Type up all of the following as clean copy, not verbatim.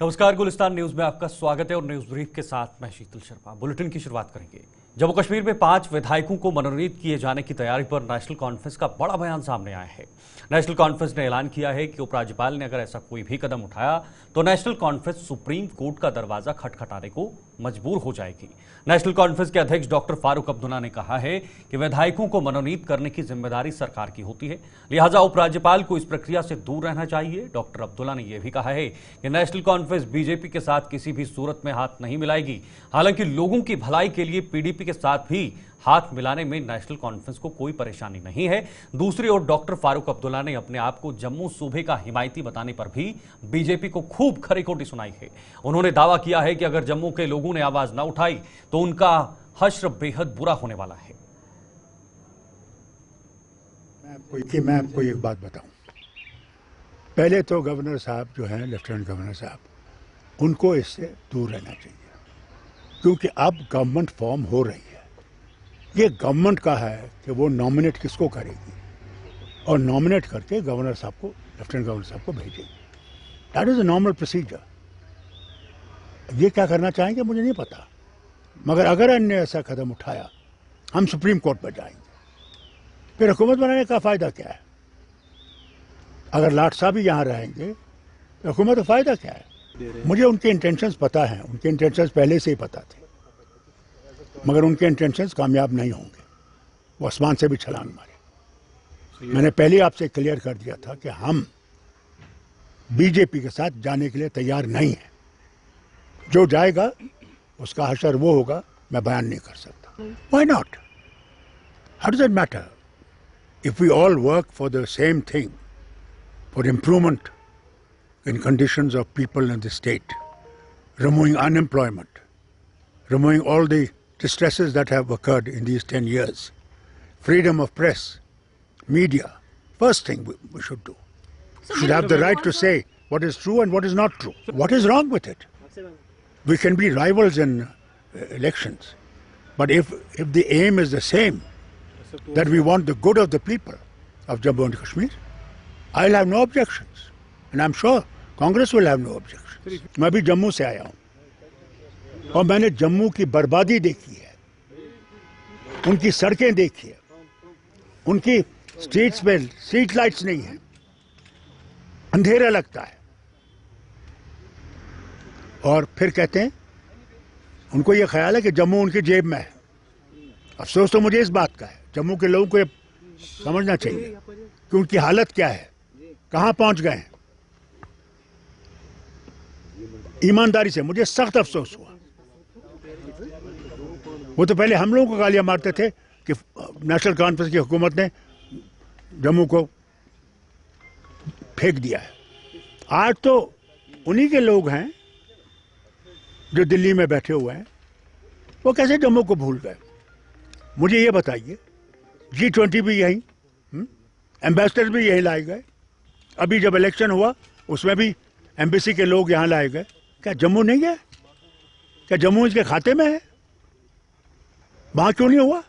नमस्कार, गुलिस्तान न्यूज में आपका स्वागत है और न्यूज ब्रीफ के साथ मैं शीतल शर्मा। बुलेटिन की शुरुआत करेंगे। जम्मू कश्मीर में 5 विधायकों को मनोनीत किए जाने की तैयारी पर नेशनल कॉन्फ्रेंस का बड़ा बयान सामने आया है। नेशनल कॉन्फ्रेंस ने ऐलान किया है कि उपराज्यपाल ने अगर ऐसा कोई भी कदम उठाया तो नेशनल कॉन्फ्रेंस सुप्रीम कोर्ट का दरवाजा खटखटाने को मजबूर हो जाएगी। नेशनल कॉन्फ्रेंस के अध्यक्ष डॉक्टर फारूक अब्दुल्ला ने कहा है कि विधायकों को मनोनीत करने की जिम्मेदारी सरकार की होती है, लिहाजा उपराज्यपाल को इस प्रक्रिया से दूर रहना चाहिए। डॉक्टर अब्दुल्ला ने यह भी कहा है कि नेशनल कॉन्फ्रेंस बीजेपी के साथ किसी भी सूरत में हाथ नहीं मिलाएगी। हालांकि लोगों की भलाई के लिए पीडीपी के साथ भी हाथ मिलाने में नेशनल कॉन्फ्रेंस को कोई परेशानी नहीं है। दूसरी ओर डॉक्टर फारूक अब्दुल्ला ने अपने आप को जम्मू सूबे का हिमायती बताने पर भी बीजेपी को खूब खरी-खोटी सुनाई है। उन्होंने दावा किया है कि अगर जम्मू के लोगों ने आवाज न उठाई तो उनका हश्र बेहद बुरा होने वाला है। मैं आपको एक बात बताऊं, पहले तो गवर्नर साहब जो हैं, लेफ्टिनेंट गवर्नर साहब, उनको इससे दूर रहना चाहिए, क्योंकि अब गवर्नमेंट फॉर्म हो रही है। ये गवर्नमेंट का है कि वो नॉमिनेट किसको करेगी और नॉमिनेट करके गवर्नर साहब को, लेफ्टिनेंट गवर्नर साहब को भेजेगी। That is a normal procedure. ये क्या करना चाहेंगे मुझे नहीं पता, मगर अगर इन्होंने ऐसा कदम उठाया, हम सुप्रीम कोर्ट पर जाएंगे। फिर हुकूमत बनाने का फायदा क्या है? अगर लाट साहब ही यहाँ रहेंगे तो हुकूमत का फायदा क्या है? मुझे उनके इंटेंशंस पता हैं, उनके इंटेंशंस पहले से ही पता थे, मगर उनके इंटेंशंस कामयाब नहीं होंगे। वो आसमान से भी छलांग मारे। मैंने पहले आपसे क्लियर कर दिया था कि हम बीजेपी के साथ जाने के लिए तैयार नहीं हैं। जो जाएगा उसका हशर वो होगा, मैं बयान नहीं कर सकता। Why not? How does it matter? If we all work for the same thing, for improvement in conditions of people in the state, removing unemployment, removing all the distresses that have occurred in these 10 years, freedom of press, media, first thing we should do. We should have the right to say what is true and what is not true. What is wrong with it? We can be rivals in elections, but if the aim is the same, that we want the good of the people of Jammu and Kashmir, I'll have no objections, and I'm sure Congress will have no objections. मैं भी जम्मू से आया हूँ और मैंने जम्मू की बर्बादी देखी है, उनकी सड़कें देखी है, उनकी स्ट्रीट्स में स्ट्रीट लाइट्स नहीं है, अंधेरा लगता है। और फिर कहते हैं उनको ये ख्याल है कि जम्मू उनकी जेब में है। अफसोस तो मुझे इस बात का है। जम्मू के लोगों को ये समझना चाहिए कि उनकी हालत क्या है, कहां पहुंच गए हैं। ईमानदारी से मुझे सख्त अफसोस हुआ। वो तो पहले हम लोगों को गालियां मारते थे कि नेशनल कॉन्फ्रेंस की हुकूमत ने जम्मू को फेंक दिया है। आज तो उन्हीं के लोग हैं जो दिल्ली में बैठे हुए हैं, वो कैसे जम्मू को भूल गए? मुझे ये बताइए, G20 भी यही, एम्बेसडर भी यही लाए गए। अभी जब इलेक्शन हुआ उसमें भी एम्बेसी के लोग यहाँ लाए गए। क्या जम्मू नहीं है? क्या जम्मू इसके खाते में है? वहां क्यों नहीं हुआ?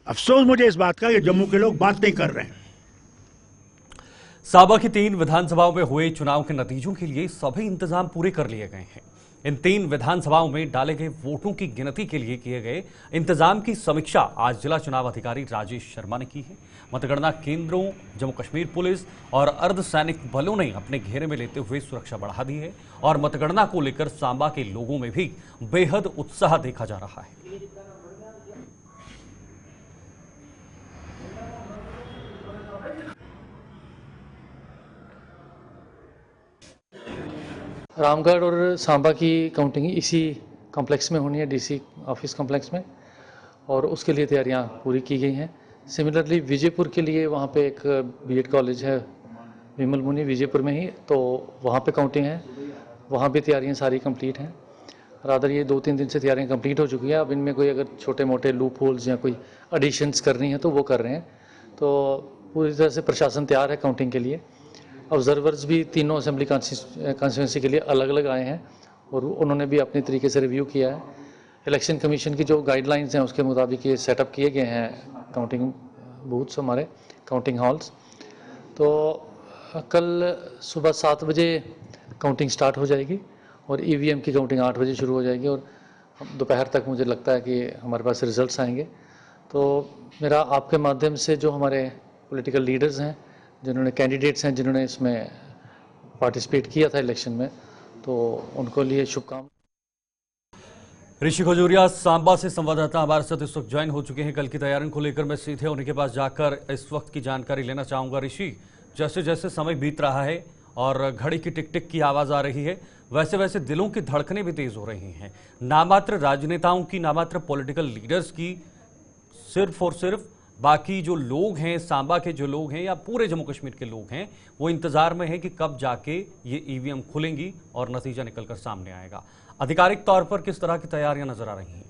अफसोस मुझे इस बात का कि जम्मू के लोग बात नहीं कर रहे हैं। साबा की 3 विधानसभाओं में हुए चुनाव के नतीजों के लिए सभी इंतजाम पूरे कर लिए गए हैं। इन 3 विधानसभाओं में डाले गए वोटों की गिनती के लिए किए गए इंतजाम की समीक्षा आज जिला चुनाव अधिकारी राजेश शर्मा ने की है। मतगणना केंद्रों जम्मू कश्मीर पुलिस और अर्धसैनिक बलों ने अपने घेरे में लेते हुए सुरक्षा बढ़ा दी है और मतगणना को लेकर सांबा के लोगों में भी बेहद उत्साह देखा जा रहा है। रामगढ़ और सांबा की काउंटिंग इसी कॉम्प्लेक्स में होनी है, डीसी ऑफिस कॉम्प्लेक्स में, और उसके लिए तैयारियां पूरी की गई हैं। सिमिलरली विजयपुर के लिए वहाँ पे एक बीएड कॉलेज है विमल मुनि विजयपुर में ही, तो वहाँ पे काउंटिंग है, वहाँ भी तैयारियां सारी कंप्लीट हैं। रादर ये 2-3 दिन से तैयारियां कंप्लीट हो चुकी हैं। अब इनमें कोई अगर छोटे मोटे लूप होल्स या कोई एडिशंस करनी है तो वो कर रहे हैं। तो पूरी तरह से प्रशासन तैयार है काउंटिंग के लिए। ऑब्जर्वर्स भी तीनों असेंबली कॉन्स्टिट्यूंसी के लिए अलग अलग आए हैं और उन्होंने भी अपने तरीके से रिव्यू किया है। इलेक्शन कमीशन की जो गाइडलाइंस हैं उसके मुताबिक ये सेटअप किए गए हैं काउंटिंग बूथ्स, हमारे काउंटिंग हॉल्स। तो कल सुबह 7 बजे काउंटिंग स्टार्ट हो जाएगी और ईवीएम की काउंटिंग 8 बजे शुरू हो जाएगी और दोपहर तक मुझे लगता है कि हमारे पास रिजल्ट्स आएंगे। तो मेरा आपके माध्यम से जो हमारे पॉलिटिकल लीडर्स हैं, जिन्होंने कैंडिडेट्स हैं, जिन्होंने इसमें पार्टिसिपेट किया था इलेक्शन में, तो उनको लिए शुभकामनाएं। ऋषि खजूरिया सांबा से संवाददाता हमारे साथ इस वक्त ज्वाइन हो चुके हैं। कल की तैयारियों को लेकर मैं सीधे उन्हीं के पास जाकर इस वक्त की जानकारी लेना चाहूंगा। ऋषि, जैसे जैसे समय बीत रहा है और घड़ी की टिक टिक की आवाज आ रही है, वैसे वैसे दिलों की धड़कनें भी तेज हो रही हैं। नामात्र राजनेताओं की, नामात्र पॉलिटिकल लीडर्स की, सिर्फ और सिर्फ बाकी जो लोग हैं, सांबा के जो लोग हैं या पूरे जम्मू कश्मीर के लोग हैं, वो इंतजार में है कि कब जाके ये ईवीएम खुलेंगी और नतीजा निकलकर सामने आएगा। आधिकारिक तौर पर किस तरह की तैयारियां नजर आ रही हैं?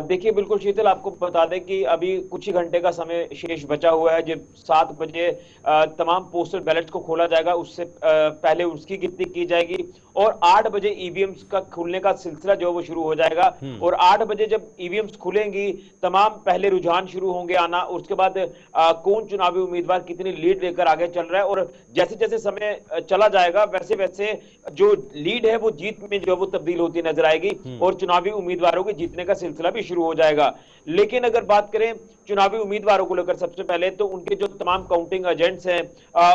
देखिए, बिल्कुल शीतल, आपको बता दें कि अभी कुछ ही घंटे का समय शेष बचा हुआ है। जब 7 बजे तमाम पोस्टल बैलेट्स को खोला जाएगा, उससे पहले उसकी गिनती की जाएगी और 8 बजे ईवीएम्स का खुलने का सिलसिला जो है वो शुरू हो जाएगा। और 8 बजे जब ईवीएम्स खुलेंगी, तमाम पहले रुझान शुरू होंगे आना। उसके बाद कौन चुनावी उम्मीदवार कितनी लीड लेकर आगे चल रहा है, और जैसे जैसे समय चला जाएगा वैसे वैसे जो लीड है वो जीत में जो है वो तब्दील होती नजर आएगी और चुनावी उम्मीदवारों के जीतने का सिलसिला भी शुरू हो जाएगा। लेकिन अगर बात करें चुनावी उम्मीदवारों को लेकर, सबसे पहले तो उनके जो तमाम काउंटिंग एजेंट्स हैं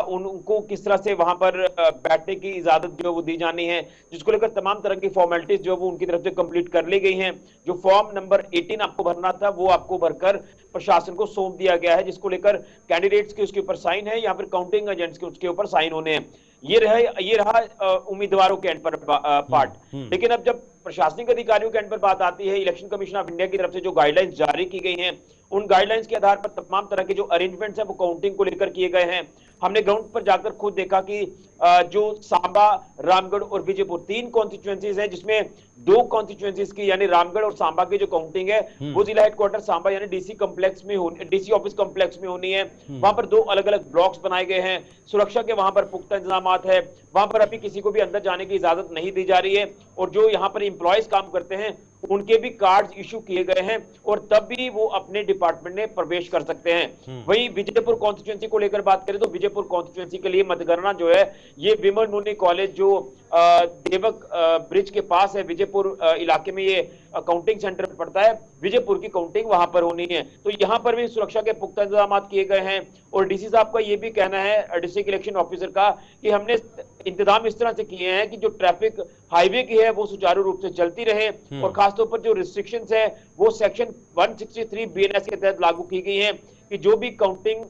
उनको किस तरह से वहां पर बैठने की इजाजत जो वो दी जानी है, जिसको लेकर तमाम तरह की फॉर्मेलिटीज जो वो उनकी तरफ से कंप्लीट कर ली गई हैं। जो फॉर्म नंबर 18 आपको भरना था वो आपको भरकर प्रशासन को सौंप दिया गया है, जिसको लेकर कैंडिडेट्स के उसके ऊपर साइन है या फिर काउंटिंग एजेंट्स के उसके ऊपर साइन होने हैं। ये रहा उम्मीदवारों के एंड पर पार्ट। लेकिन अब जब प्रशासनिक अधिकारियों के एंड पर बात आती है, इलेक्शन कमीशन ऑफ इंडिया की तरफ से जो गाइडलाइंस जारी की गई हैं, उन गाइडलाइंस के आधार पर तमाम तरह के जो अरेंजमेंट्स हैं वो काउंटिंग को लेकर किए गए हैं। हमने ग्राउंड पर जाकर खुद देखा कि जो सांबा, रामगढ़ और विजयपुर 3 कॉन्स्टिट्यूएंसीज हैं, जिसमें 2 कॉन्स्टिट्यूएंसीज की यानी रामगढ़ और सांबा की जो काउंटिंग है वो जिला हेडक्वार्टर सांबा यानी डीसी ऑफिस कॉम्प्लेक्स में होनी है। वहां पर 2 अलग अलग ब्लॉक्स बनाए गए हैं। सुरक्षा के वहां पर पुख्ता इंतजाम है। वहां पर अभी किसी को भी अंदर जाने की इजाजत नहीं दी जा रही है और जो यहाँ पर इंप्लॉयज काम करते हैं उनके भी कार्ड इशू किए गए हैं और तब भी वो अपने डिपार्टमेंट में प्रवेश कर सकते हैं। वहीं विजयपुर कॉन्स्टिट्यूएंसी को लेकर बात करें तो विजयपुर कॉन्स्टिट्यूएंसी के लिए मतगणना जो है ये विमल मुनि कॉलेज जो देवक ब्रिज के पास है, विजयपुर इलाके में ये काउंटिंग सेंटर पड़ता है, विजयपुर की काउंटिंग वहां पर होनी है। तो यहां पर भी सुरक्षा के पुख्ता इंतजाम किए गए हैं और डीसी साहब का ये भी कहना है, डिस्ट्रिक्ट इलेक्शन ऑफिसर का, कि हमने इंतजाम इस तरह से किए हैं कि जो ट्रैफिक हाईवे की है वो सुचारू रूप से चलती रहे और खासतौर पर जो रिस्ट्रिक्शंस है वो सेक्शन 163 बीएनएस के तहत लागू की गई हैं कि जो भी काउंटिंग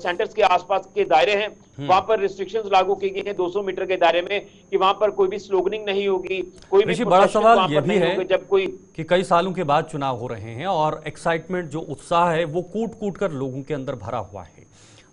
सेंटर्स के आसपास के दायरे हैं वहां पर रिस्ट्रिक्शंस लागू की गई हैं 200 मीटर के दायरे में, कि वहां पर कोई भी स्लोगनिंग नहीं होगी, कोई भी बड़ा सवाल ये भी है जब कोई कि कई सालों के बाद चुनाव हो रहे हैं और एक्साइटमेंट, जो उत्साह है वो कूट कूट कर लोगों के अंदर भरा हुआ है,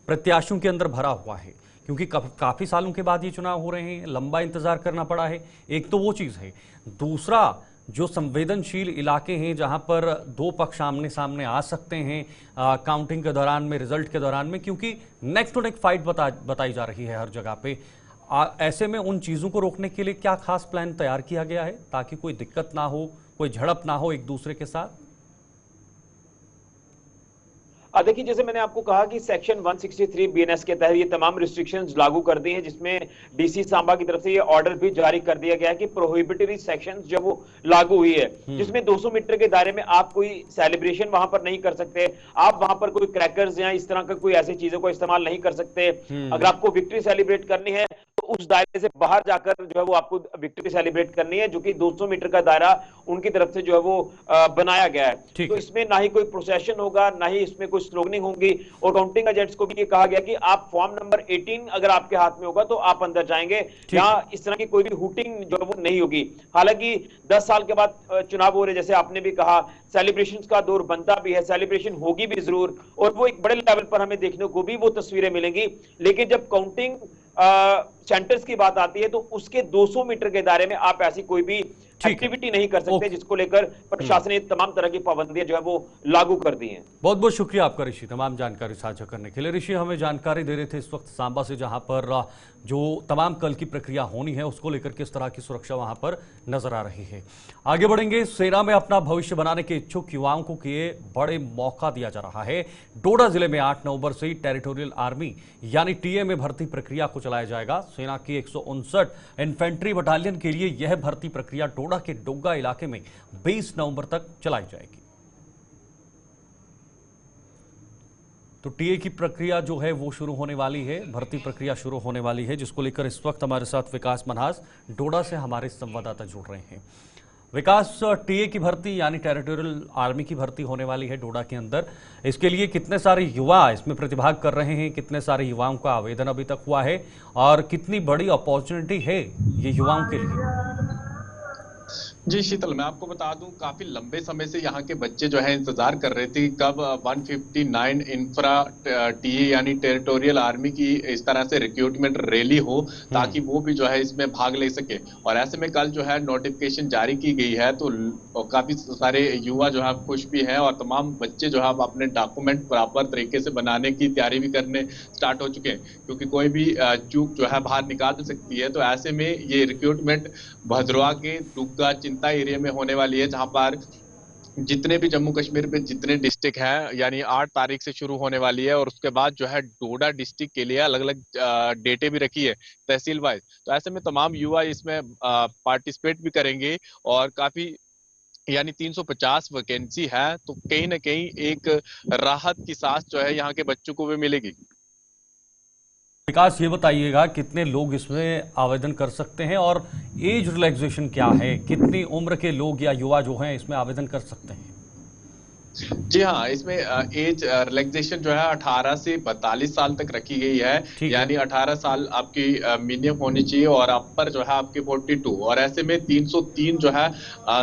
प्रत्याशियों के अंदर भरा हुआ है, क्योंकि काफी सालों के बाद ये चुनाव हो रहे हैं, लंबा इंतजार करना पड़ा है। एक तो वो चीज है, दूसरा जो संवेदनशील इलाके हैं जहां पर 2 पक्ष आमने सामने आ सकते हैं काउंटिंग के दौरान में, रिजल्ट के दौरान में, क्योंकि नेक्स्ट टू नेक्स्ट फाइट बताई जा रही है हर जगह पे। ऐसे में उन चीज़ों को रोकने के लिए क्या खास प्लान तैयार किया गया है ताकि कोई दिक्कत ना हो, कोई झड़प ना हो एक दूसरे के साथ? देखिए, जैसे मैंने आपको कहा कि सेक्शन 163 बीएनएस के तहत ये तमाम रिस्ट्रिक्शंस लागू कर दी हैं, जिसमें डीसी सांबा की तरफ से ये ऑर्डर भी जारी कर दिया गया है कि प्रोहिबिटरी सेक्शंस जब वो लागू हुई है, जिसमें 200 मीटर के दायरे में आप कोई सेलिब्रेशन वहां पर नहीं कर सकते, आप वहां पर कोई क्रैकर्स या इस तरह का कोई ऐसी चीजों को इस्तेमाल नहीं कर सकते। अगर आपको विक्ट्री सेलिब्रेट करनी है तो उस दायरे से बाहर जाकर जो है वो आपको विक्ट्री सेलिब्रेट करनी है, जो कि 200 मीटर का दायरा उनकी तरफ से जो है वो बनाया गया है। तो इसमें ना ही कोई प्रोसेशन होगा, ना ही इसमें कोई स्लोगनिंग होंगी और काउंटिंग एजेंट्स को भी ये कहा गया कि आप फॉर्म नंबर 18 अगर आपके हाथ में होगा तो आप अंदर जाएंगे, यहाँ इस तरह की कोई भी हुटिंग जो है वो नहीं होगी। हालांकि 10 साल के बाद चुनाव हो रहे, जैसे आपने भी कहा, सेलिब्रेशन का दौर बनता भी है, सेलिब्रेशन होगी भी जरूर और वो एक बड़े लेवल पर हमें देखने को भी वो तस्वीरें मिलेंगी। लेकिन जब काउंटिंग सेंटर्स की बात आती है तो उसके 200 मीटर के दायरे में आप ऐसी कोई भी है। एक्टिविटी नहीं कर सकते, जिसको लेकर प्रशासन ने तमाम तरह की पाबंदियां जो है वो लागू कर दी हैं। बहुत बहुत शुक्रिया आपका ऋषि, तमाम जानकारी साझा करने के लिए। ऋषि हमें जानकारी दे रहे थे इस वक्त सांबा से, जहां पर जो तमाम कल की प्रक्रिया होनी है उसको लेकर किस तरह की सुरक्षा वहां पर नजर आ रही है। आगे बढ़ेंगे। सेना में अपना भविष्य बनाने के इच्छुक युवाओं को किए बड़े मौका दिया जा रहा है। डोडा जिले में 8 नवंबर से ही टेरिटोरियल आर्मी यानी टीए में भर्ती प्रक्रिया को चलाया जाएगा। सेना की 159 इन्फेंट्री बटालियन के लिए यह भर्ती प्रक्रिया डोडा के डोगा इलाके में 20 नवंबर तक चलाई जाएगी। तो टीए की प्रक्रिया जो है वो शुरू होने वाली है, भर्ती प्रक्रिया शुरू होने वाली है, जिसको लेकर इस वक्त हमारे साथ विकास मनहास डोडा से हमारे संवाददाता जुड़ रहे हैं। विकास, टीए की भर्ती यानी टेरिटोरियल आर्मी की भर्ती होने वाली है डोडा के अंदर। इसके लिए कितने सारे युवा इसमें प्रतिभाग कर रहे हैं, कितने सारे युवाओं का आवेदन अभी तक हुआ है और कितनी बड़ी अपॉर्चुनिटी है ये युवाओं के लिए? जी शीतल, मैं आपको बता दूं, काफी लंबे समय से यहाँ के बच्चे जो है इंतजार कर रहे थे कब 159 इंफ्रा टीए यानी टेरिटोरियल आर्मी की इस तरह से रिक्रूटमेंट रैली हो, ताकि वो भी जो है इसमें भाग ले सके। और ऐसे में कल जो है नोटिफिकेशन जारी की गई है, तो काफी सारे युवा जो है खुश भी हैं और तमाम बच्चे जो है अपने डॉक्यूमेंट प्रॉपर तरीके से बनाने की तैयारी भी करने स्टार्ट हो चुके हैं, क्योंकि कोई भी चूक जो है बाहर निकाल सकती है। तो ऐसे में ये रिक्रूटमेंट भद्रवा के डुग्गा चिंता एरिया में होने वाली है, जहां पर जितने भी जम्मू कश्मीर में जितने डिस्ट्रिक्ट हैं यानी 8 तारीख से शुरू होने वाली है। और उसके बाद जो है डोडा डिस्ट्रिक्ट के लिए अलग अलग डेटे भी रखी है तहसील वाइज। तो ऐसे में तमाम युवा इसमें पार्टिसिपेट भी करेंगे और काफी यानी 350 वैकेंसी है, तो कहीं ना कहीं एक राहत की सांस जो है यहाँ के बच्चों को भी मिलेगी। विकास, ये बताइएगा कितने लोग इसमें आवेदन कर सकते हैं और एज रिलैक्सेशन क्या है, कितनी उम्र के लोग या युवा जो हैं इसमें आवेदन कर सकते हैं? जी हाँ, इसमें एज रिलैक्सेशन जो है 18 से 42 साल तक रखी गई है। यानी 18 साल आपकी मिनिमम होनी चाहिए और अपर जो है आपके 42। और ऐसे में 303 जो है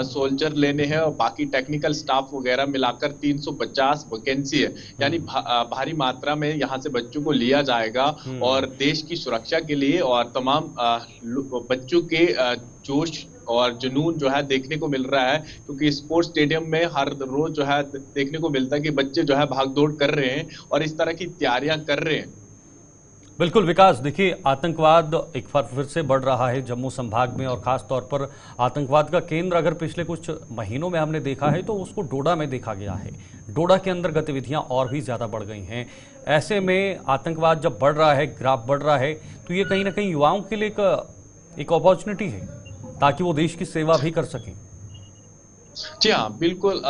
सोल्जर लेने हैं और बाकी टेक्निकल स्टाफ वगैरह मिलाकर 350 वैकेंसी है। यानी भारी मात्रा में यहाँ से बच्चों को लिया जाएगा और देश की सुरक्षा के लिए और तमाम बच्चों के जोश और जुनून जो है देखने को मिल रहा है, क्योंकि स्पोर्ट्स स्टेडियम में हर रोज जो है देखने को मिलता है कि बच्चे जो है भागदौड़ कर रहे हैं और इस तरह की तैयारियां कर रहे हैं। बिल्कुल विकास, देखिए आतंकवाद एक बार फिर से बढ़ रहा है जम्मू संभाग में और खास तौर पर आतंकवाद का केंद्र अगर पिछले कुछ महीनों में हमने देखा है तो उसको डोडा में देखा गया है। डोडा के अंदर गतिविधियां और भी ज्यादा बढ़ गई हैं। ऐसे में आतंकवाद जब बढ़ रहा है, ग्राफ बढ़ रहा है, तो ये कहीं ना कहीं युवाओं के लिए एक अपॉर्चुनिटी है ताकि वो देश की सेवा भी कर सकें। जी हाँ, बिल्कुल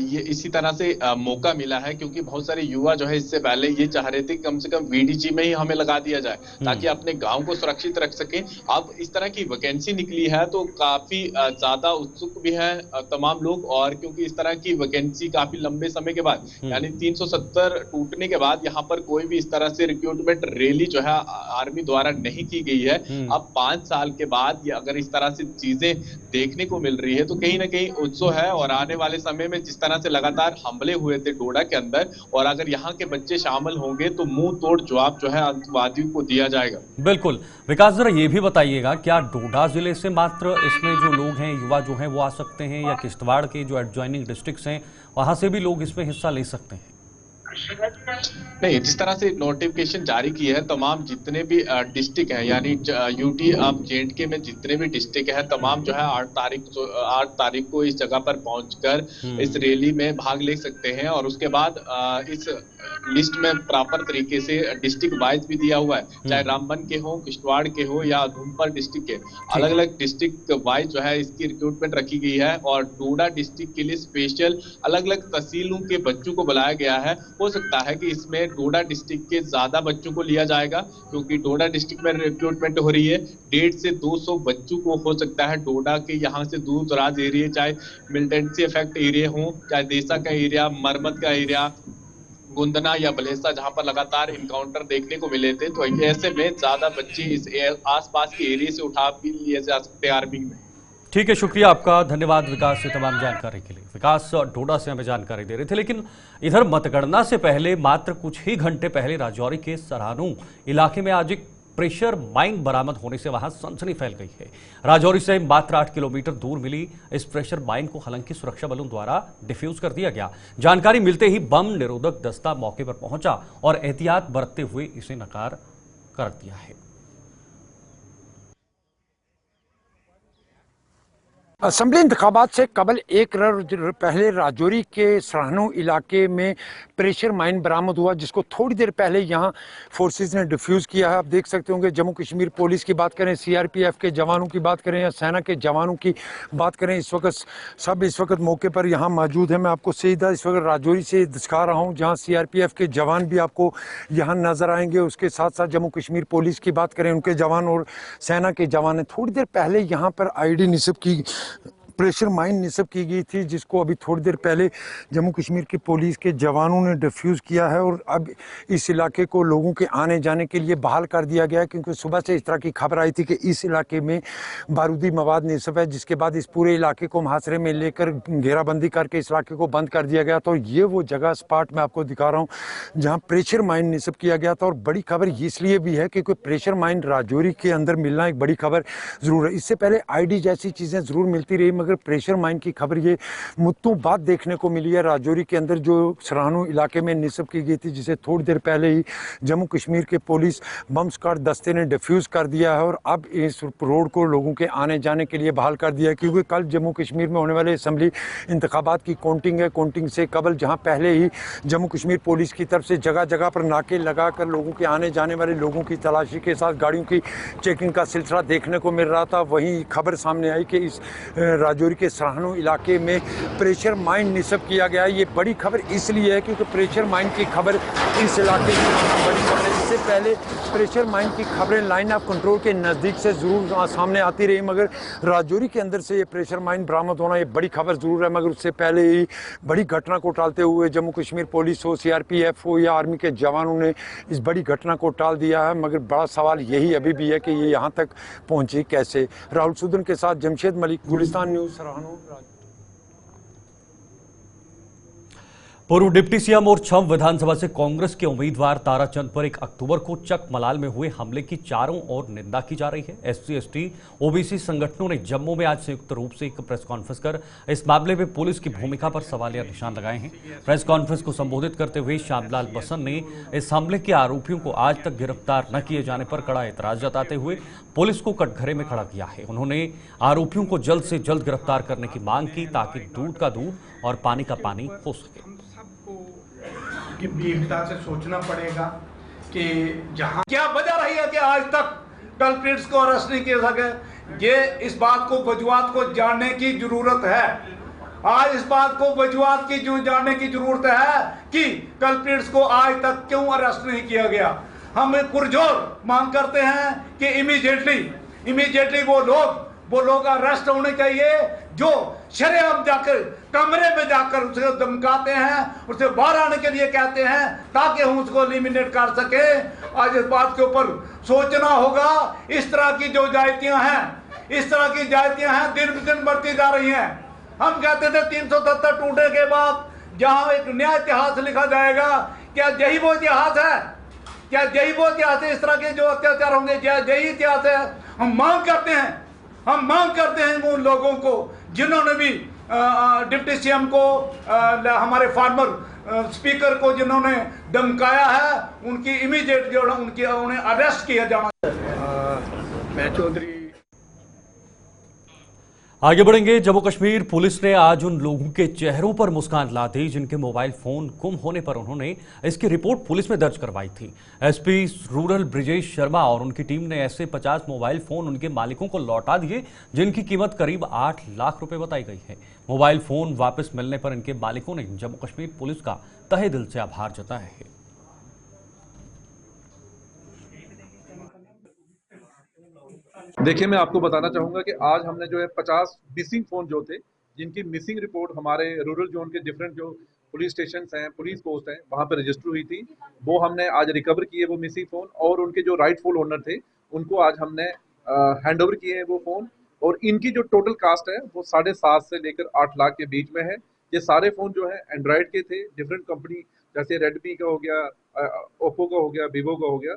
ये इसी तरह से मौका मिला है, क्योंकि बहुत सारे युवा जो है इससे पहले ये चाह रहे थे कि कम से कम वीडीजी में ही हमें लगा दिया जाए ताकि अपने गांव को सुरक्षित रख सके। अब इस तरह की वैकेंसी निकली है तो काफी ज्यादा उत्सुक भी है तमाम लोग। और क्योंकि इस तरह की वैकेंसी काफी लंबे समय के बाद यानी 370 टूटने के बाद यहाँ पर कोई भी इस तरह से रिक्रूटमेंट रैली जो है आर्मी द्वारा नहीं की गई है। अब 5 साल के बाद ये अगर इस तरह से चीजें देखने को मिल रही है तो कहीं ना कहीं उत्सुक है। और आने वाले समय में जिस तरह से लगातार हमले हुए थे डोडा के अंदर, और अगर यहाँ के बच्चे शामिल होंगे तो मुंह तोड़ जवाब जो है आतंकवादियों को दिया जाएगा। बिल्कुल विकास, जरा ये भी बताइएगा क्या डोडा जिले से मात्र इसमें जो लोग हैं, युवा जो हैं वो आ सकते हैं या किश्तवाड़ के जो एडजॉइनिंग डिस्ट्रिक्ट्स हैं वहां से भी लोग इसमें हिस्सा ले सकते हैं? नहीं, जिस तरह से नोटिफिकेशन जारी की है तमाम जितने भी डिस्ट्रिक्ट हैं यानी यूटी अब जेएंडके में जितने भी डिस्ट्रिक्ट हैं तमाम जो है 8 तारीख को इस जगह पर पहुंचकर इस रैली में भाग ले सकते हैं। और उसके बाद इस लिस्ट में प्रॉपर तरीके से डिस्ट्रिक्ट वाइज भी दिया हुआ है, चाहे रामबन के हो, किश्तवाड़ के हो या उधमपुर डिस्ट्रिक्ट के, अलग अलग डिस्ट्रिक्ट वाइज जो है इसकी रिक्रूटमेंट रखी गई है। और डोडा डिस्ट्रिक्ट के लिए स्पेशल अलग अलग तहसीलों के बच्चों को बुलाया गया है। हो सकता है कि इसमें डोडा डिस्ट्रिक्ट के ज्यादा बच्चों को लिया जाएगा, क्योंकि डोडा डिस्ट्रिक्ट में रिक्रूटमेंट हो रही है। 150 से 200 बच्चों को हो सकता है डोडा के यहाँ से दूर दराज एरिया, चाहे मिलिटेंसी इफेक्ट एरिया हो, चाहे देसा का एरिया, मरमत का एरिया, गुंदना या बलेसा, जहां पर लगातार इनकाउंटर देखने को मिले थे। तो ऐसे में ज्यादा बच्चे इस आसपास के एरिया से उठा भी लिए जा सकते हैं आर्मी में। ठीक है, शुक्रिया आपका, धन्यवाद विकास से तमाम जानकारी के लिए। विकास डोडा से हमें जानकारी दे रहे थे। लेकिन इधर मतगणना से पहले मात्र कुछ ही घंटे पहले राजौरी के सरानू इलाके में आज एक प्रेशर माइन बरामद होने से वहां सनसनी फैल गई है। राजौरी से मात्र 8 किलोमीटर दूर मिली इस प्रेशर माइन को हालांकि सुरक्षा बलों द्वारा डिफ्यूज कर दिया गया। जानकारी मिलते ही बम निरोधक दस्ता मौके पर पहुंचा और एहतियात बरतते हुए इसे नकार कर दिया है। असेंबली इंतखाबात से कबल एक पहले राजौरी के सराहनू इलाके में प्रेशर माइन बरामद हुआ, जिसको थोड़ी देर पहले यहाँ फोर्सेस ने डिफ्यूज़ किया है। आप देख सकते होंगे जम्मू कश्मीर पुलिस की बात करें, सीआरपीएफ के जवानों की बात करें या सेना के जवानों की बात करें, इस वक्त मौके पर यहाँ मौजूद है। मैं आपको सीधा इस वक्त राजौरी से दिखा रहा हूँ, जहाँ सीआरपीएफ के जवान भी आपको यहाँ नज़र आएंगे। उसके साथ साथ जम्मू कश्मीर पुलिस की बात करें, उनके जवान और सेना के जवान हैं। थोड़ी देर पहले यहाँ पर आईडी निस्ब की प्रेशर माइन निस्ब की गई थी, जिसको अभी थोड़ी देर पहले जम्मू कश्मीर की पुलिस के जवानों ने डिफ्यूज़ किया है और अब इस इलाके को लोगों के आने जाने के लिए बहाल कर दिया गया है, क्योंकि सुबह से इस तरह की खबर आई थी कि इस इलाके में बारूदी मवाद निस्ब है, जिसके बाद इस पूरे इलाके को मुहासरे में लेकर घेराबंदी करके इस इलाके को बंद कर दिया गया। तो ये वो जगह स्पॉट मैं आपको दिखा रहा हूँ जहाँ प्रेशर माइन निस्ब किया गया था। और बड़ी खबर इसलिए भी है क्योंकि प्रेशर माइन राजौरी के अंदर मिलना एक बड़ी खबर ज़रूर है। इससे पहले आईडी जैसी चीज़ें ज़रूर मिलती रही, मगर प्रेशर माइन की खबर ये मुद्दों बाद देखने को मिली है। राजौरी के अंदर जो सराहनू इलाके में निस्ब की गई थी, जिसे थोड़ी देर पहले ही जम्मू कश्मीर के पुलिस बम स्क्वाड दस्ते ने डिफ्यूज़ कर दिया है और अब इस रोड को लोगों के आने जाने के लिए बहाल कर दिया है, क्योंकि कल जम्मू कश्मीर में होने वाले असेंबली इंतखाबात की काउंटिंग है। काउंटिंग से कबल जहाँ पहले ही जम्मू कश्मीर पुलिस की तरफ से जगह जगह पर नाके लगाकर लोगों के आने जाने वाले लोगों की तलाशी के साथ गाड़ियों की चेकिंग का सिलसिला देखने को मिल रहा था, वहीं खबर सामने आई कि इस राजौरी के सराहनू इलाके में प्रेशर माइन निस्ब किया गया है। ये बड़ी खबर इसलिए है क्योंकि प्रेशर माइन की खबर इस इलाके में बड़ी खबर है। इससे पहले प्रेशर माइन की खबरें लाइन ऑफ कंट्रोल के नज़दीक से ज़रूर सामने आती रही, मगर राजौरी के अंदर से ये प्रेशर माइन बरामद होना ये बड़ी खबर ज़रूर है। मगर उससे पहले ही बड़ी घटना को टालते हुए जम्मू कश्मीर पुलिस हो, सीआरपीएफ हो या आर्मी के जवानों ने इस बड़ी घटना को टाल दिया है। मगर बड़ा सवाल यही अभी भी है कि ये यहाँ तक पहुँची कैसे। राहुल सुदन के साथ जमशेद मलिक, गुलिस्तान न्यूज़, सराहनू। पूर्व डिप्टी सीएम और छम विधानसभा से कांग्रेस के उम्मीदवार ताराचंद पर 1 अक्टूबर को चक मलाल में हुए हमले की चारों ओर निंदा की जा रही है। एससी एसटी ओबीसी संगठनों ने जम्मू में आज संयुक्त रूप से एक प्रेस कॉन्फ्रेंस कर इस मामले में पुलिस की भूमिका पर सवालिया निशान लगाए हैं। प्रेस कॉन्फ्रेंस को संबोधित करते हुए श्यामलाल बसन ने इस हमले के आरोपियों को आज तक गिरफ्तार न किए जाने पर कड़ा एतराज जताते हुए पुलिस को कटघरे में खड़ा किया है। उन्होंने आरोपियों को जल्द से जल्द गिरफ्तार करने की मांग की ताकि दूध का दूध और पानी का पानी हो सके। कि गंभीरता से सोचना पड़ेगा कि जहां क्या वजह रही है कि आज तक कल्प्रिट्स को अरेस्ट नहीं किया सके। ये इस बात को वजूहात को जानने की जरूरत है। आज इस बात को वजूहात की जानने की जरूरत है कि कल्प्रिट्स को आज तक क्यों अरेस्ट नहीं किया गया। हम पुरजोर मांग करते हैं कि इमीडिएटली वो लोग अरेस्ट होने चाहिए जो शरेआम जाकर कमरे में जाकर उसे धमकाते हैं, उसे बाहर आने के लिए कहते हैं ताकि हम उसको एलिमिनेट कर सके। आज इस बात के ऊपर सोचना होगा। इस तरह की जो जातियां हैं दिन ब दिन बढ़ती जा रही हैं। हम कहते थे 377 टूटने के बाद जहां एक नया इतिहास लिखा जाएगा, क्या यही वो इतिहास है? क्या यही वो इतिहास है? इस तरह के जो अत्याचार होंगे क्या यही इतिहास है? हम मांग करते हैं उन लोगों को जिन्होंने भी डिप्टी सीएम को, हमारे फार्मर स्पीकर को जिन्होंने धमकाया है, उनकी इमीडिएट जो उन्हें अरेस्ट किया जाना। मैं चौधरी। आगे बढ़ेंगे। जम्मू कश्मीर पुलिस ने आज उन लोगों के चेहरों पर मुस्कान ला दी जिनके मोबाइल फोन गुम होने पर उन्होंने इसकी रिपोर्ट पुलिस में दर्ज करवाई थी। एसपी रूरल ब्रिजेश शर्मा और उनकी टीम ने ऐसे 50 मोबाइल फोन उनके मालिकों को लौटा दिए जिनकी कीमत करीब 8 लाख रुपए बताई गई है। मोबाइल फोन वापस मिलने पर इनके मालिकों ने जम्मू कश्मीर पुलिस का तहे दिल से आभार जताया है। देखिए, मैं आपको बताना चाहूँगा कि आज हमने जो है 50 मिसिंग फ़ोन जो थे, जिनकी मिसिंग रिपोर्ट हमारे रूरल जोन के डिफरेंट जो पुलिस स्टेशन हैं, पुलिस पोस्ट हैं, वहाँ पर रजिस्टर हुई थी, वो हमने आज रिकवर किए वो मिसिंग फ़ोन। और उनके जो राइटफुल ओनर थे उनको आज हमने हैंड ओवर किए हैं वो फ़ोन। और इनकी जो टोटल कास्ट है वो 7.5 से लेकर 8 लाख के बीच में है। ये सारे फ़ोन जो है एंड्रॉयड के थे, डिफरेंट कंपनी जैसे रेडमी का हो गया, ओप्पो का हो गया, वीवो का हो गया,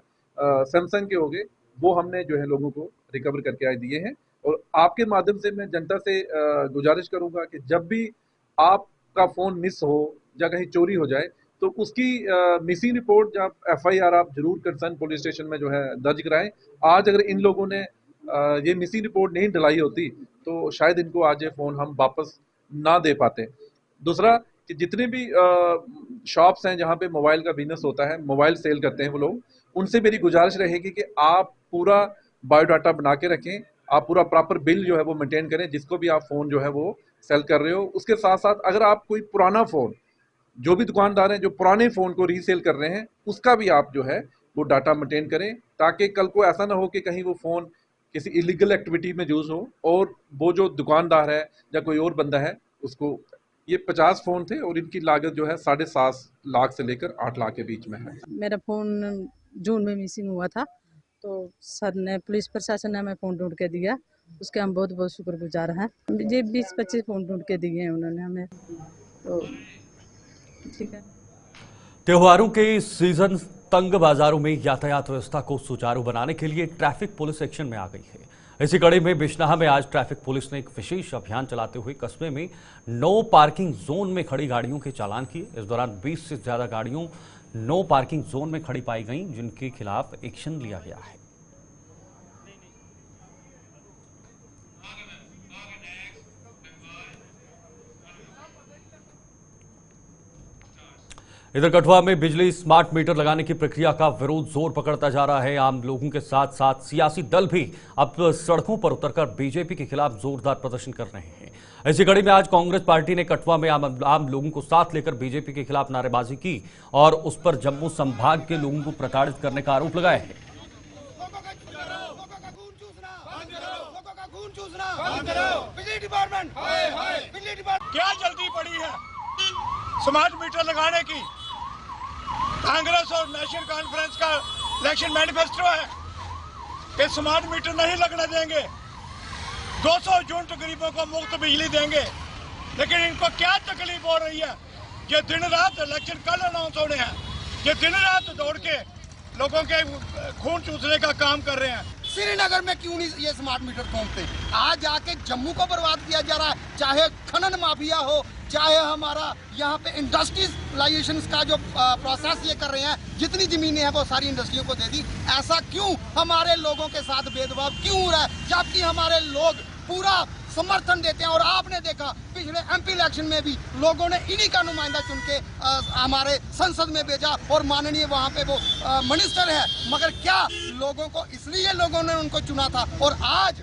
सैमसंग के हो गए। वो हमने जो है लोगों को रिकवर करके आज दिए हैं। और आपके माध्यम से मैं जनता से गुजारिश करूंगा कि जब भी आपका फ़ोन मिस हो या कहीं चोरी हो जाए तो उसकी मिसिंग रिपोर्ट या FIR आप जरूर कंसर्न पुलिस स्टेशन में जो है दर्ज कराएं। आज अगर इन लोगों ने ये मिसिंग रिपोर्ट नहीं डलाई होती तो शायद इनको आज ये फ़ोन हम वापस ना दे पाते। दूसरा कि जितने भी शॉप्स हैं जहाँ पे मोबाइल का बिजनेस होता है, मोबाइल सेल करते हैं वो लोग, उनसे मेरी गुजारिश रहेगी कि आप पूरा बायोडाटा बना के रखें, आप पूरा प्रॉपर बिल जो है वो मेंटेन करें जिसको भी आप फ़ोन जो है वो सेल कर रहे हो। उसके साथ साथ अगर आप कोई पुराना फ़ोन, जो भी दुकानदार हैं जो पुराने फ़ोन को रीसेल कर रहे हैं, उसका भी आप जो है वो डाटा मेंटेन करें ताकि कल को ऐसा ना हो कि कहीं वो फ़ोन किसी इलीगल एक्टिविटी में यूज़ हो और वो जो दुकानदार है या कोई और बंदा है उसको। ये 50 फ़ोन थे और इनकी लागत जो है 7.5 लाख से लेकर 8 लाख के बीच में है। मेरा फ़ोन जून में मिसिंग हुआ था, तो सर ने, पुलिस प्रशासन ने हमें फ़ोन ढूंढ के दिया, उसके हम बहुत बहुत शुक्रगुजार हैं। ये 20-25 फ़ोन ढूंढ के दिए हैं उन्होंने हमें, तो ठीक है। त्योहारों के सीजन तंग बाजारों में यातायात व्यवस्था को सुचारू बनाने के लिए ट्रैफिक पुलिस एक्शन में आ गई है। इसी कड़ी में बिजनौर में आज ट्रैफिक पुलिस ने एक विशेष अभियान चलाते हुए कस्बे में नो पार्किंग जोन में खड़ी गाड़ियों के चालान किए। इस दौरान 20 से ज्यादा गाड़ियों नो पार्किंग जोन में खड़ी पाई गईं, जिनके खिलाफ एक्शन लिया गया है। इधर कठुआ में बिजली स्मार्ट मीटर लगाने की प्रक्रिया का विरोध जोर पकड़ता जा रहा है। आम लोगों के साथ साथ सियासी दल भी अब सड़कों पर उतरकर बीजेपी के खिलाफ जोरदार प्रदर्शन कर रहे हैं। इसी कड़ी में आज कांग्रेस पार्टी ने कठुआ में आम लोगों को साथ लेकर बीजेपी के खिलाफ नारेबाजी की और उस पर जम्मू संभाग के लोगों को प्रताड़ित करने का आरोप लगाया है। क्या जल्दी पड़ी है स्मार्ट मीटर लगाने की? कांग्रेस और नेशनल कॉन्फ्रेंस का इलेक्शन मैनिफेस्टो है कि स्मार्ट मीटर नहीं लगने देंगे, 200 यूनिट गरीबों को मुफ्त बिजली देंगे। लेकिन इनको क्या तकलीफ हो रही है? ये दिन रात इलेक्शन कल अनाउंस होने हैं, ये दिन रात दौड़ के लोगों के खून चूसने का काम कर रहे हैं। श्रीनगर में क्यों नहीं ये स्मार्ट मीटर थोपते? आज आके जम्मू को बर्बाद किया जा रहा है, चाहे खनन माफिया हो, चाहे हमारा यहाँ पे इंडस्ट्रियलाइजेशन का जो प्रोसेस ये कर रहे हैं, जितनी जमीनें हैं वो सारी इंडस्ट्रियों को दे दी। ऐसा क्यों हमारे लोगों के साथ भेदभाव क्यों हो रहा है, जबकि हमारे लोग पूरा समर्थन देते हैं? और आपने देखा पिछले MP इलेक्शन में भी लोगों ने इन्हीं का नुमाइंदा चुन के हमारे संसद में भेजा और माननीय वहाँ पे वो मिनिस्टर है। मगर क्या लोगों को, इसलिए लोगों ने उनको चुना था और आज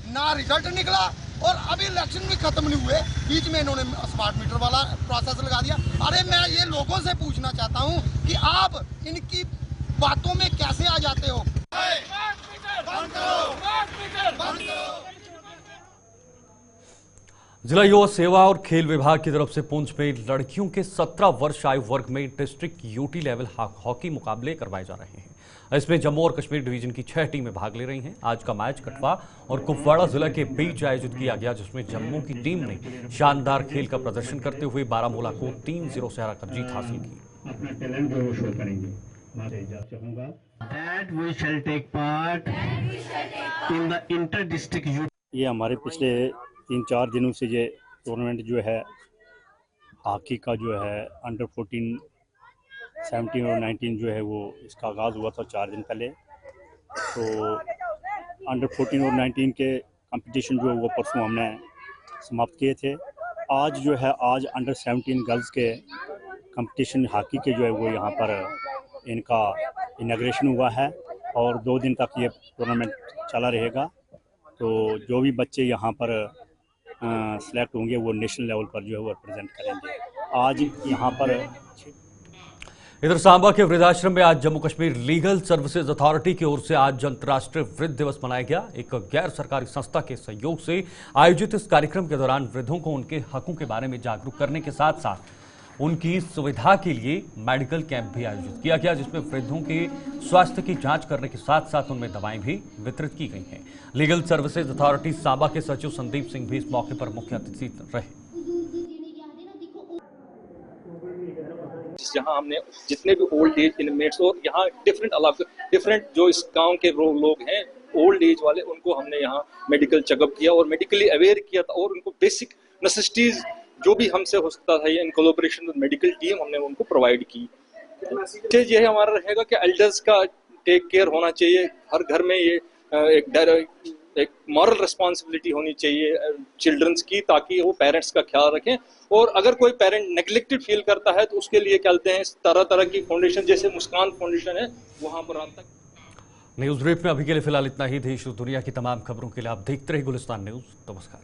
ना रिजल्ट निकला और अभी इलेक्शन भी खत्म नहीं हुए, बीच में इन्होंने स्मार्ट मीटर वाला प्रोसेस लगा दिया। अरे मैं ये लोगों से पूछना चाहता हूँ कि आप इनकी बातों में कैसे आ जाते हो? जिला युवा सेवा और खेल विभाग की तरफ से पुंछ में लड़कियों के 17 वर्ष आयु वर्ग में डिस्ट्रिक्ट UT लेवल हॉकी मुकाबले करवाए जा रहे हैं। इसमें जम्मू और कश्मीर डिवीजन की 6 टीमें भाग ले रही हैं। आज का मैच कठुआ और कुपवाड़ा जिला के बीच आयोजित किया गया, जिसमें जम्मू की टीम ने शानदार खेल का प्रदर्शन करते हुए बारामूला को 3-0 से हराकर जीत हासिल की। अपना टैलेंट जो शो करेंगे। ये हमारे पिछले 3-4 दिनों से ये टूर्नामेंट जो है हॉकी का जो है अंडर 14, 17 और 19 जो है वो इसका आगाज़ हुआ था 4 दिन पहले। तो अंडर 14 और 19 के कंपटीशन जो है वो परसों हमने समाप्त किए थे। आज जो है आज अंडर 17 गर्ल्स के कंपटीशन हॉकी के जो है वो यहाँ पर इनका इनॉग्रेशन हुआ है और 2 दिन तक ये टूर्नामेंट चला रहेगा। तो जो भी बच्चे यहाँ पर सिलेक्ट होंगे वो नेशनल लेवल पर जो है वो रिप्रेजेंट करेंगे। आज यहाँ पर इधर सांबा के वृद्धाश्रम में आज Jammu Kashmir legal services authority की ओर से आज अंतर्राष्ट्रीय वृद्ध दिवस मनाया गया। एक गैर सरकारी संस्था के सहयोग से आयोजित इस कार्यक्रम के दौरान वृद्धों को उनके हकों के बारे में जागरूक करने के साथ साथ उनकी सुविधा के लिए मेडिकल कैंप भी आयोजित किया गया, जिसमें वृद्धों के स्वास्थ्य की जांच करने के साथ साथ उनमें दवाएं भी वितरित की गई हैं। लीगल सर्विसेज अथॉरिटी सांबा के सचिव संदीप सिंह भी इस मौके पर मुख्य अतिथि रहे। इनमेट्स, जहां हमने जितने भी ओल्ड एज इनमेट्स और यहाँ डिफरेंट जो इस गांव के लोग हैं ओल्ड एज वाले, उनको हमने यहाँ मेडिकल चेकअप किया और मेडिकली अवेयर किया था और उनको बेसिक नेसेसिटीज जो भी हमसे हो सकता था in collaboration with medical team हमने उनको प्रोवाइड की। मैसेज ये हमारा रहेगा कि एल्डर्स का टेक केयर होना चाहिए हर घर में, ये एक मॉरल रिस्पॉन्सिबिलिटी होनी चाहिए चिल्ड्रंस की, ताकि वो पेरेंट्स का ख्याल रखें। और अगर कोई पेरेंट नेग्लेक्टेड फील करता है तो उसके लिए कहते हैं तरह तरह की फाउंडेशन जैसे मुस्कान फाउंडेशन है, वहां पर आप तक। न्यूज़ ब्रीफ में अभी के लिए फिलहाल इतना ही। देश और दुनिया की तमाम खबरों के लिए आप देखते रहिए गुलिस्तान न्यूज़। नमस्कार।